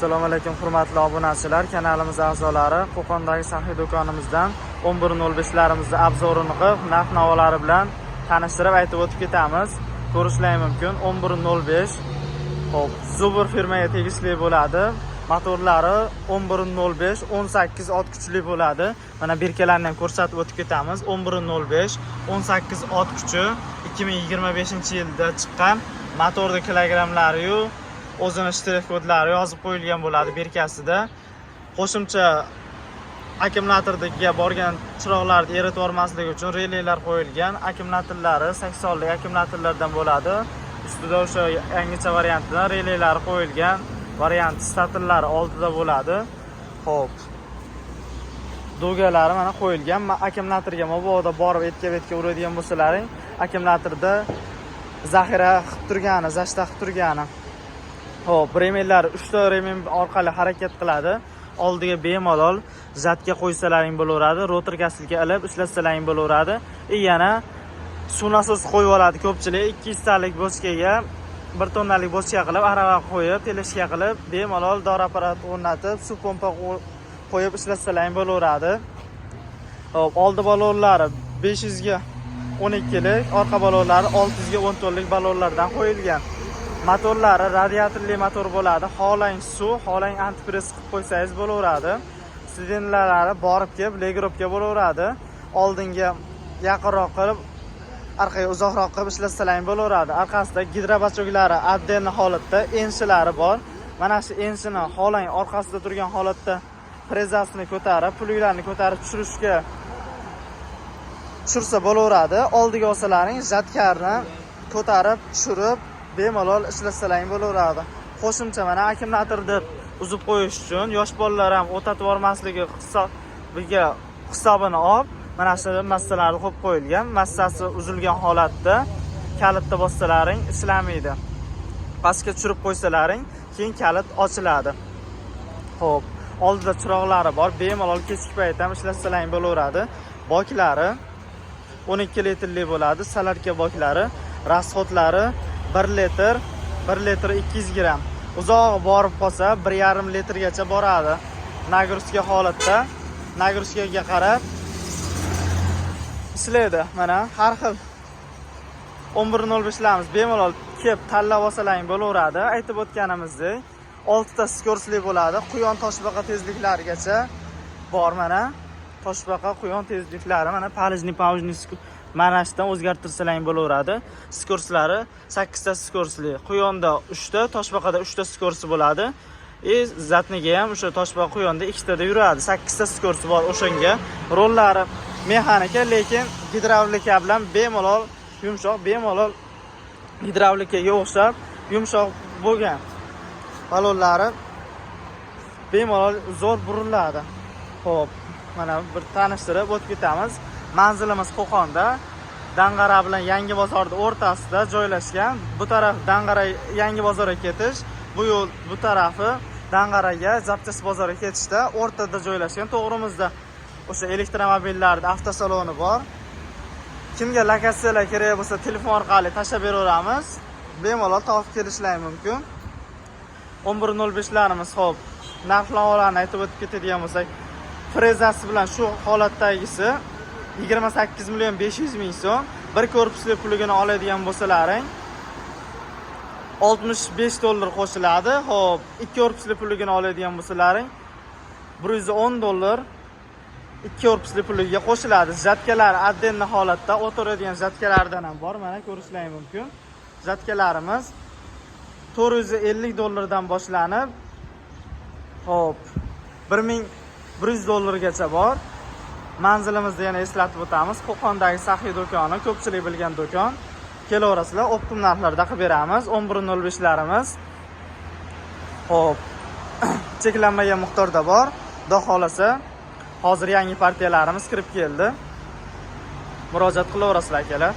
Assalomu alaykum hurmatli obunachilar, kanalimiz a'zolari. Qo'qondagi saxiy do'konimizdan 11.05larimizni obzorini qilib, narx-navolari bilan tanishtirib aytib o'tib ketamiz. Ko'rishlar mumkin 11.05. Xo'p, Zubur firmaga tegishli bo'ladi. Motorlari 11.05 18 ot kuchli bo'ladi. Mana berkalarini ham ko'rsatib o'tib ketamiz. 11.05 18 ot kuchi 2025-yilda chiqqan motorning kilogrammlari o'zini shtrix kodlari yozib qo'yilgan bo'ladi berkasida. Qo'shimcha akkumulyatorga borgan chiroqlarni eritib yubormasligi uchun relaylar qo'yilgan. Akkumulyatorlari 80 lik akkumulyatorlardan bo'ladi. Ustida o'sha yangicha variantida relaylar qo'yilgan. Variant statillari oldida bo'ladi. Xo'p. Do'galari mana qo'yilgan. Akkumulyatorga mabodo borib etga-betga uradigan bo'lsalaring, akkumulyatorda zaxira qilib turgani, zashta qilib turgani. Xo'p, remenlar 3 ta remen orqali harakat qiladi. Oldiga bemalol zatga qo'ysalaring bo'laveradi, rotorkasiga ilib ishlatsalaring bo'laveradi. Yana suv nasos qo'yib oladi ko'pchilik 200 talik bochkaga 1 tonnalik bochka qilib, arava qo'yib, teleshka qilib, bemalol dori apparat o'rnatib, suv pompa qo'yib ishlatsalaring bo'laveradi. Xo'p, oldi balonlari 500 ga 12 lik, orqa balonlari 600 ga 14 lik balonlardan qo'yilgan. Motorlari radiatorli motor bo'ladi. Xohlang suv, xohlang antipress qilib qo'ysangiz bo'laveradi. Sidenlari borib kelib, legropga bo'laveradi. Oldinga yaqinroq qilib, orqaga uzoqroq qilib ishlatsalaring bo'laveradi. Orqasida gidrobachoklari отдельный holatda, ensilari bor. Mana shu ensini xohlang orqasida turgan holatda frezasini ko'tarib, puluklarni ko'tarib tushirsa bo'laveradi. Oldiga olsalaring, zatkarni ko'tarib, tushirib bemalol ishlatsalaring bo'laveradi. Qo'shimcha mana akkumulyatorni uzib qo'yish uchun yosh bolalar ham o'tatib yormasligi hisobini olib, mana shu massalarni qo'yib qo'yilgan. Massasi uzilgan holatda kalitni bossalaring ishlamaydi. Pastga tushirib qo'ysalaring, keyin kalit ochiladi. Xo'p, oldida chiroqlari bor. Bemalol kechki payt ham ishlatsalaring bo'laveradi. Boklari 12 litrli bo'ladi. Salarka boklari, rasxodlari 1 litr 200 gram. Uzoq borib qolsa 1,5 litrgacha boradi. Nagruzka holatda, nagruzkaga qarab ishlaydi. Mana har xil 11.05larimiz bemalol kelib tanlab olsalaring bo'laveradi. Aytib o'tganimizdek, 6 ta skorsli bo'ladi. Quyon toshbaqa tezliklarigacha bor mana. Toshbaqa quyon tezliklari mana palijni mana shundan o'zgartirsalaring bo'laveradi. Skorslari 8 ta skorsli. Quyonda 3 ta, toshbaqada 3 ta skorsi bo'ladi. Zatniga ham o'sha toshbaqa quyonda 2 ta da yuradi. 8 ta skorsi bor o'shanga. Rollari mexanika, lekin gidravlika bilan bemalol yumshoq, bemalol gidravlikaga o'xshab yumshoq bo'lgan. Balonlari bemalol zo'r buriladi. Xo'p, mana bir tanishtirib o'tib ketamiz. Manzilimiz Qo'qonda, Dang'ara bilan Yangi bozorning o'rtasida joylashgan. Bu taraf Dang'ara Yangi bozorga ketish, bu yo'l bu tarafi Dang'araga Zapchas bozoriga ketishda o'rtada joylashgan. To'g'rimizda o'sha elektromobillarning avtosaloni bor. Kimga lokatsiyalar kerak bo'lsa, telefon orqali tashlab beraveramiz. Bemalol topib kelishlari mumkin. 11.05larimiz xo'p. Narx-navolarni aytib o'tib ketadigan bo'lsak, frezasi bilan shu holatdagisi 28 million 500 ming so'm. Bir korpusli puligini oladigan bo'lsalaring 65 dollar qo'shiladi. Xo'p, ikki korpusli puligini oladigan bo'lsalaring 110 dollar ikki korpusli puliga qo'shiladi. Zatkalar отдельный holatda o'tiradigan zatkalardan ham bor. Mana ko'rishlaring mumkin. Zatkalarimiz 450 dollardan boshlanib, xo'p, 1100 dollargacha bor. Manzilimizni yana eslatib o'tamiz. Qo'qondagi saxiy do'koni, ko'pchilik bilgan do'kon. Kelaverasizlar, optim narxlarda qilib beramiz. 11.05larimiz. Xo'p. Cheklanmagan miqdorda bor. Xudo xolasa, hozir yangi partiyalarimiz kirib keldi. Murojaat qilaverasizlar akalar.